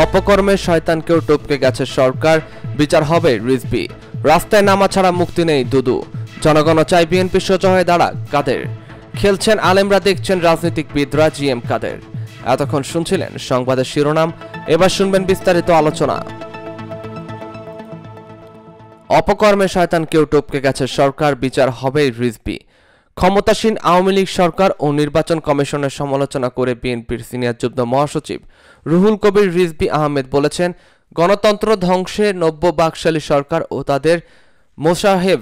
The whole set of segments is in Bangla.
অপকর্মে শয়তানকেও টপকে গেছে সরকার, বিচার হবে রিজভী। রাস্তায় নামা ছাড়া মুক্তি নেই দুদু। জনগণ চাই বিএনপি সোজা হয়ে দাঁড়াক। কাদের খেলছেন আলেমরা, দেখছেন রাজনীতিবিদরা। জিএম কাদের। এতক্ষণ শুনছিলেন সংবাদের শিরোনাম, এবার শুনবেন বিস্তারিত আলোচনা। অপকর্মে শয়তানকেও টপকে গেছে সরকার, বিচার হবে রিজভী। ক্ষমতাসীন আওয়ামী লীগ সরকার ও নির্বাচন কমিশনের সমালোচনা করে বিএনপির সিনিয়র যুগ্ম মহাসচিব রুহুল কবির রিজভী আহমেদ বলেছেন, গণতন্ত্র ধ্বংসে নব্য বাকশালী সরকার ও তাদের মোশাহেব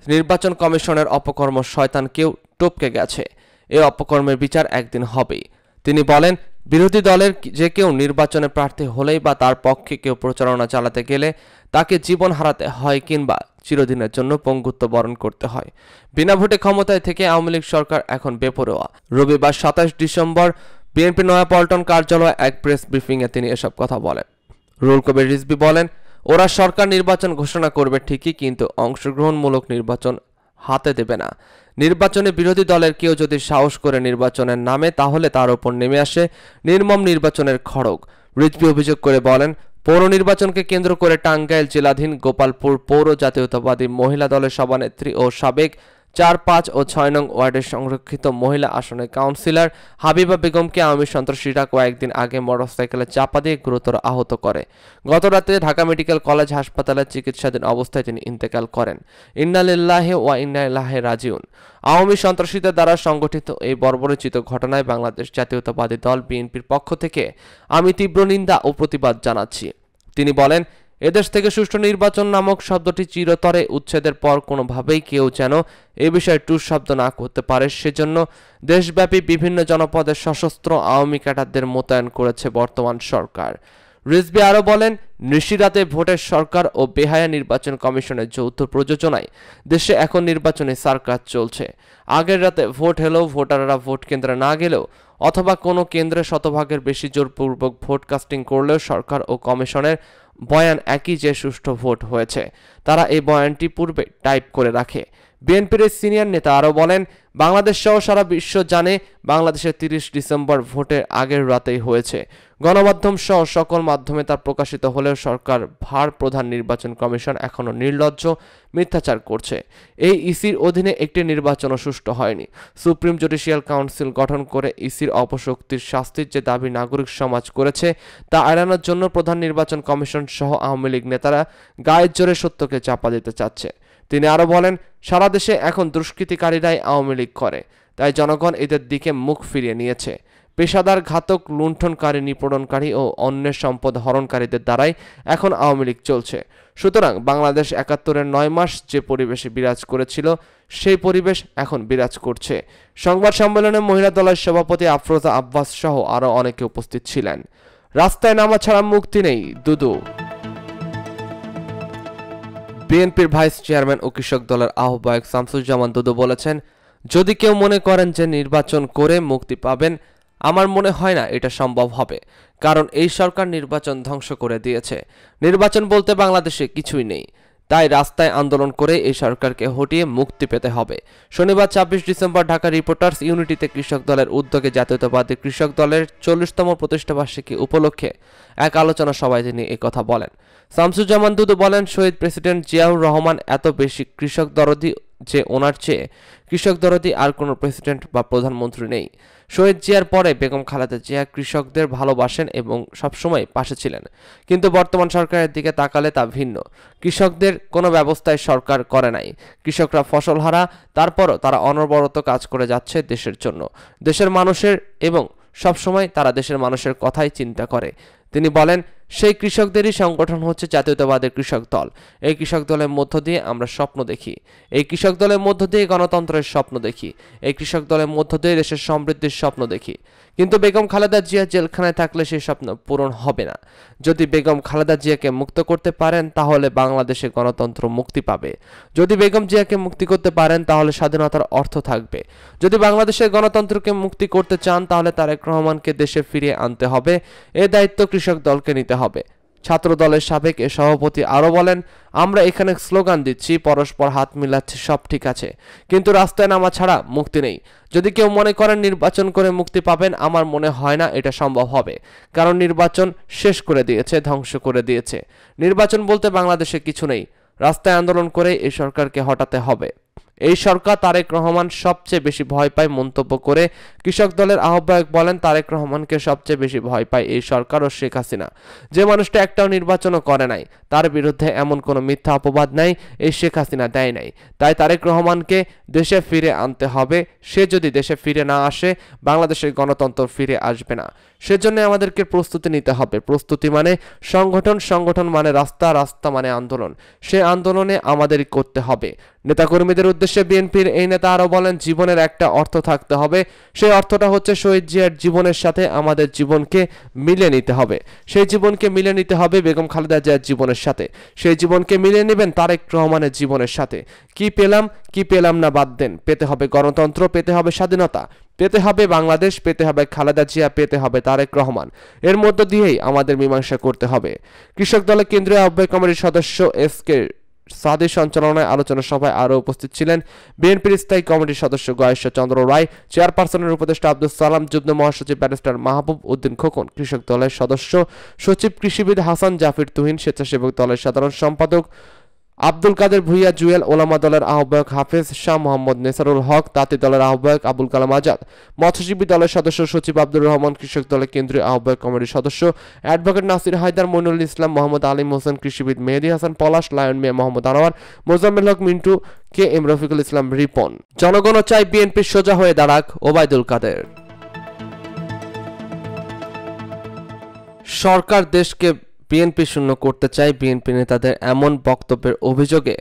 নির্বাচন কমিশনের অপকর্ম শয়তানকেও টপকে গেছে। এ অপকর্মের বিচার একদিন হবেই। তিনি বলেন, বিরোধী দলের যে কেউ নির্বাচনে প্রার্থী হলেই বা তার পক্ষে কেউ প্রচারণা চালাতে গেলে তাকে জীবন হারাতে হয় কিংবা চিরদিনের জন্য পঙ্গুত্ব বরণ করতে হয়। বিনা ভোটে ক্ষমতায় থেকে আওয়ামী লীগ সরকার এখন বেপরোয়া। রবিবার ২৭ ডিসেম্বর বিএনপি নয়াপল্টন কার্যালয়ে এক প্রেস ব্রিফিংয়ে তিনি এসব কথা বলেন। রুহুল কবির রিজভী বলেন, ওরা সরকার নির্বাচন ঘোষণা করবে ঠিকই, কিন্তু অংশগ্রহণমূলক নির্বাচন হাতে দেবে না। নির্বাচনে বিরোধী দলের কেউ যদি সাহস করে নির্বাচনের নামে, তাহলে তার উপর নেমে আসে নির্মম নির্বাচনের খড়গ। রিজভী অভিযোগ করে বলেন, পৌর নির্বাচনকে কেন্দ্র করে টাঙ্গাইল জেলাধীন গোপালপুর পৌর জাতীয়তাবাদী মহিলা দলের সভানেত্রী ও সাবেক ৪, ৫ ও ৬ নং ওয়ার্ডের সংরক্ষিত মহিলা আসনের কাউন্সিলর হাবিবা বেগমকে আওয়ামী সন্ত্রাসীরা কয়েকদিন আগে মোটরসাইকেলে চাপা দিয়ে গুরুতর আহত করে। গতরাতে ঢাকা মেডিকেল কলেজ হাসপাতালে চিকিৎসাধীন অবস্থায় তিনি ইন্তেকাল করেন। ইন্না লিল্লাহি ওয়া ইন্না ইলাইহি রাজিউন। আওয়ামী সন্ত্রাসীদের দ্বারা সংগঠিত এই বর্বরোচিত ঘটনায় বাংলাদেশ জাতীয়তাবাদী দল বিএনপির পক্ষ থেকে আমি তীব্র নিন্দা ও প্রতিবাদ জানাচ্ছি। তিনি বলেন, এদেশ থেকে সুষ্ঠু নির্বাচন নামক শব্দটি চিরতরে উচ্ছেদের পর কোনোভাবেই কেউ যেন এ বিষয়ে টুস শব্দ না করতে পারে, সেজন্য দেশব্যাপী বিভিন্ন জনপদে সশস্ত্র আওয়ামী ক্যাডারদের মোতায়েন করেছে বর্তমান সরকার। রিজভী আরও বলেন, নিশিরাতে ভোটের সরকার ও বেহায়া নির্বাচন কমিশনের যৌথ প্রযোজনায় দেশে এখন নির্বাচনী সার্কাস চলছে। আগের রাতে ভোট হলেও ভোটাররা ভোট কেন্দ্রে না গেলেও অথবা কোনো কেন্দ্রে শতভাগের বেশি জোরপূর্বক ভোট কাস্টিং করলেও সরকার ও কমিশনের বয়ান একই যে সুষ্ঠু ভোট হয়েছে। তারা এই বয়ানটি পূর্বে টাইপ করে রাখে। বিএনপির সিনিয়র নেতা আরও বলেন, বাংলাদেশ সহ সারা বিশ্ব জানে বাংলাদেশের ৩০ ডিসেম্বর ভোটের আগের রাতেই হয়েছে। গণমাধ্যম সহ সকল মাধ্যমে তা প্রকাশিত হলেও সরকার ভার প্রধান নির্বাচন কমিশন এখনও নির্লজ্জ মিথ্যাচার করছে। এই ইসির অধীনে একটি নির্বাচনও সুষ্ঠু হয়নি। সুপ্রিম জুডিশিয়াল কাউন্সিল গঠন করে ইসির অপশক্তির শাস্তির যে দাবি নাগরিক সমাজ করেছে তা এড়ানোর জন্য প্রধান নির্বাচন কমিশন সহ আওয়ামী লীগ নেতারা গায়ের জোরে সত্যকে চাপা দিতে চাচ্ছে। তিনি আরও বলেন, সারা দেশে এখন দুষ্কৃতিকারীরাই আওয়ামী লীগ করে, তাই জনগণ এদের দিকে মুখ ফিরিয়ে নিয়েছে। পেশাদার ঘাতক, লুণ্ঠনকারী, নিপীড়নকারী ও অন্যের সম্পদ হরণকারীদের দ্বারাই এখন আওয়ামী লীগ চলছে। সুতরাং বাংলাদেশ ৭১-এর ৯ মাস যে পরিবেশে বিরাজ করেছিল সেই পরিবেশ এখন বিরাজ করছে। সংবাদ সম্মেলনে মহিলা দলের সভাপতি আফরোজা আব্বাস সহ আরও অনেকে উপস্থিত ছিলেন। রাস্তায় নামা ছাড়া মুক্তি নেই দুদু। বিএনপির ভাইস চেয়ারম্যান ও কৃষক দলের আহ্বায়ক শামসুজ্জামান দুদু বলেছেন, যদি কেউ মনে করেন যে নির্বাচন করে মুক্তি পাবেন, আমার মনে হয় না এটা সম্ভব হবে। কারণ এই সরকার নির্বাচন ধ্বংস করে দিয়েছে। নির্বাচন বলতে বাংলাদেশে কিছুই নেই। তাই রাস্তায় আন্দোলন করে এই সরকারকে হটিয়ে মুক্তি পেতে হবে। শনিবার ২৬ ডিসেম্বর ঢাকা রিপোর্টার্স ইউনিটিতে কৃষক দলের উদ্যোগে জাতীয়তাবাদী কৃষক দলের ৪০তম প্রতিষ্ঠাবার্ষিকী উপলক্ষে এক আলোচনা সভায় তিনি একথা বলেন। শামসুজ্জামান দুদু বলেন, শহীদ প্রেসিডেন্ট জিয়াউর রহমান এত বেশি কৃষক দরদি যে ওনার চেয়ে কৃষক দরদি আর কোনো প্রেসিডেন্ট বা প্রধানমন্ত্রী নেই। শহীদ জিয়ার পরে বেগম খালেদা জিয়া কৃষকদের ভালোবাসেন এবং সবসময় পাশে ছিলেন, কিন্তু বর্তমান সরকারের দিকে তাকালে তা ভিন্ন। কৃষকদের কোনো ব্যবস্থায় সরকার করে নাই। কৃষকরা ফসল হারা, তারপরও তারা অনবরত কাজ করে যাচ্ছে দেশের জন্য, দেশের মানুষের, এবং সবসময় তারা দেশের মানুষের কথাই চিন্তা করে। তিনি বলেন, সেই কৃষকদেরই সংগঠন হচ্ছে জাতীয়তাবাদী কৃষক দল। এই কৃষক দলের মধ্য দিয়ে আমরা স্বপ্ন দেখি। এই কৃষক দলের মধ্য দিয়ে গণতন্ত্রের স্বপ্ন দেখি। এই কৃষক দলের মধ্য দিয়ে দেশের সমৃদ্ধির স্বপ্ন দেখি। কিন্তু বেগম খালেদা জিয়া জেলখানায় থাকলে সেই স্বপ্ন পূরণ হবে না। যদি বেগম খালেদা জিয়াকে মুক্ত করতে পারেন, তাহলে বাংলাদেশে গণতন্ত্র মুক্তি পাবে। যদি বেগম জিয়াকে মুক্তি করতে পারেন, তাহলে স্বাধীনতার অর্থ থাকবে। যদি বাংলাদেশের গণতন্ত্রকে মুক্তি করতে চান, তাহলে তারেক রহমানকে দেশে ফিরিয়ে আনতে হবে। এ দায়িত্ব কৃষক দলকে নিতে হবে। ছাত্র দলের সাবেক এ সভাপতি আরও বলেন, আমরা এখানে স্লোগান দিচ্ছি, পরস্পর হাত মিলাচ্ছি, সব ঠিক আছে, কিন্তু রাস্তায় নামা ছাড়া মুক্তি নেই। যদি কেউ মনে করেন নির্বাচন করে মুক্তি পাবেন, আমার মনে হয় না এটা সম্ভব হবে, কারণ নির্বাচন শেষ করে দিয়েছে, ধ্বংস করে দিয়েছে। নির্বাচন বলতে বাংলাদেশে কিছু নেই। রাস্তায় আন্দোলন করে এই সরকারকে হটাতে হবে। এই সরকার তারেক রহমান সবচেয়ে বেশি ভয় পায় মন্তব্য করে কৃষক দলের আহ্বায়ক বলেন, তারেক রহমানকে সবচেয়ে বেশি ভয় পায় এই সরকার ও শেখ হাসিনা। যে মানুষটা একটাও নির্বাচনও করে নাই, তার বিরুদ্ধে এমন কোনো মিথ্যা অপবাদ নাই এই শেখ হাসিনা দেয় নাই। তাই তারেক রহমানকে দেশে ফিরে আনতে হবে। সে যদি দেশে ফিরে না আসে, বাংলাদেশের গণতন্ত্র ফিরে আসবে না। সেজন্য আমাদেরকে প্রস্তুতি নিতে হবে। প্রস্তুতি মানে সংগঠন, সংগঠন মানে রাস্তা, রাস্তা মানে আন্দোলন। সে আন্দোলনে আমাদেরই করতে হবে। নেতাকর্মীদের উদ্দেশ্যে বিএনপির এই নেতা আরও বলেন, জীবনের একটা অর্থ থাকতে হবে। সেই অর্থটা হচ্ছে শহীদ জিয়ার জীবনের সাথে আমাদের জীবনকে মিলিয়ে নিতে হবে। সেই জীবনকে মিলিয়ে নিতে হবে বেগম খালেদা জিয়ার জীবনের সাথে। সেই জীবনকে মিলিয়ে নেবেন তারেক রহমানের জীবনের সাথে। কি পেলাম কি পেলাম না বাদ দেন। পেতে হবে গণতন্ত্র, পেতে হবে স্বাধীনতা, পেতে হবে বাংলাদেশ, পেতে হবে খালেদা জিয়া, পেতে হবে তারেক রহমান। এর মধ্য দিয়েই আমাদের মীমাংসা করতে হবে। কৃষক দলের কেন্দ্রীয় আহ্বায়ক কমিটির সদস্য এস.কে সাদি সঞ্চালনায় আলোচনা সভায় আরও উপস্থিত ছিলেন বিএনপির স্থায়ী কমিটির সদস্য গয়েশ্বর চন্দ্র রায়, চেয়ারপারসনের উপদেষ্টা আব্দুল সালাম, যুগ্ম মহাসচিব ব্যারিস্টার মাহবুব উদ্দিন খোকন, কৃষক দলের সদস্য সচিব কৃষিবিদ হাসান জাফির তুহিন, স্বেচ্ছাসেবক দলের সাধারণ সম্পাদক আব্দুল কাদের ভুইয়া জুয়েল, ওলামা দলের আহ্বায়ক হাফেজ শাহ মোহাম্মদ নেসারুল হক, তাঁতি দলের আহ্বায়ক আবুল কালাম আজাদ, মৎস্যজীবী দলের সদস্য সচিব আব্দুর রহমান, কৃষক দলের কেন্দ্রীয় আহ্বায়ক কমিটির সদস্য অ্যাডভোকেট নাসির হায়দার, মইনুল ইসলাম, মোহাম্মদ আলিম হোসেন, কৃষিবিদ মেহেদী হাসান পলাশ, লায়ন মিয়া, মোহাম্মদ আনোয়ার, মোজাম্মেল হক মিন্টু, কে এম রফিকুল ইসলাম রিপন। জনগণও চাই বিএনপির সোজা হয়ে দাঁড়াক, ওবায়দুল কাদের। সরকার দেশকে বিএনপি শূন্য করতে চায়, বিএনপি নেতাদের এমন বক্তব্যের অভিযোগে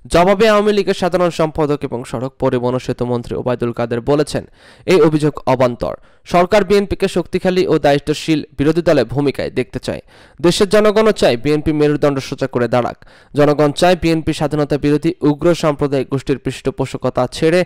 জবাবে আওয়ামী লীগের সাধারণ সম্পাদক এবং সড়ক পরিবহন ও সেতুমন্ত্রী ওবায়দুল কাদের বলেছেন, এই অভিযোগ অবান্তর। সরকার বিএনপিকে শক্তিশালী ও দায়িত্বশীল বিরোধী দলের ভূমিকায় দেখতে চায়। দেশের জনগণও চায় বিএনপি মেরুদণ্ড সোজা করে দাঁড়াক। জনগণ চায় বিএনপি স্বাধীনতা বিরোধী উগ্র সাম্প্রদায়িক গোষ্ঠীর পৃষ্ঠপোষকতা ছেড়ে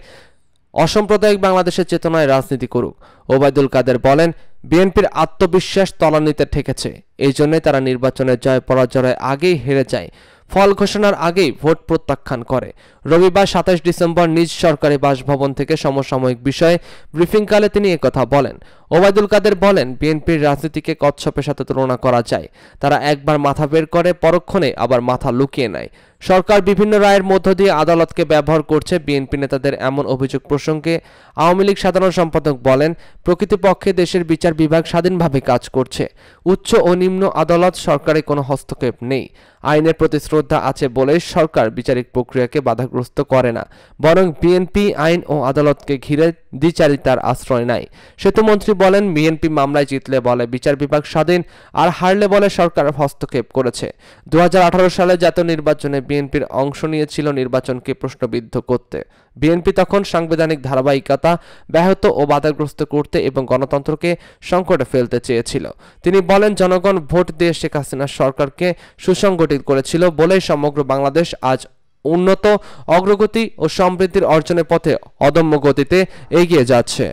অসাম্প্রদায়িক বাংলাদেশের চেতনায় রাজনীতি করুক। ওবায়দুল কাদের বলেন, বিএনপির আত্মবিশ্বাস তলানিতে ঠেকেছে, এই জন্যই তারা নির্বাচনের জয় পরাজয়ের আগেই হেরে যায়, ফল ঘোষণার আগেই ভোট প্রত্যাখ্যান করে। রবিবার ২৭ ডিসেম্বর নিজ সরকারি বাসভবন থেকে সমসাময়িক বিষয়ে ব্রিফিংকালে তিনি একথা বলেন। ওবায়দুল কাদের বলেন, বিএনপির রাজনীতিকে কচ্ছপের সাথে তুলনা করা যায়। তারা একবার মাথা বের করে, পরক্ষণে আবার মাথা লুকিয়ে নেয়। সরকার বিভিন্ন রায়ের মধ্য দিয়ে আদালতকে ব্যবহার করছে। বিএনপি নেতাদের এমন অভিযোগ প্রসঙ্গে আওয়ামী লীগ সাধারণ সম্পাদক বলেন, প্রকৃতপক্ষে দেশের বিচার বিভাগ স্বাধীনভাবে কাজ করছে। উচ্চ ও নিম্ন আদালত সরকারের কোনো হস্তক্ষেপ নেই। আইনের প্রতি শ্রদ্ধা আছে বলে সরকার বিচারিক প্রক্রিয়াকে বাধাগ্রস্ত করে না, বরং বিএনপি আইন ও আদালতকে ঘিরে দ্বিচারিতার আশ্রয় নেয়। সেতুমন্ত্রী বলেন, বিএনপি মামলায় জিতলে বলে বিচার বিভাগ স্বাধীন, আর হারলে বলে সরকার হস্তক্ষেপ করেছে। ২০১৮ সালে জাতীয় নির্বাচনে বিএনপির অংশ নিয়েছিল নির্বাচনকে প্রশ্নবিদ্ধ করতে। বিএনপি তখন সাংবিধানিক ধারাবাহিকতা ব্যাহত ও বাধাগ্রস্ত করতে এবং গণতন্ত্রকে সংকটে ফেলতে চেয়েছিল। তিনি বলেন, জনগণ ভোট দিয়ে শেখ হাসিনা সরকারকে সুসংগঠিত করেছিল বলেই সমগ্র বাংলাদেশ আজ উন্নত, অগ্রগতি ও সমৃদ্ধির অর্জনের পথে অদম্য গতিতে এগিয়ে যাচ্ছে।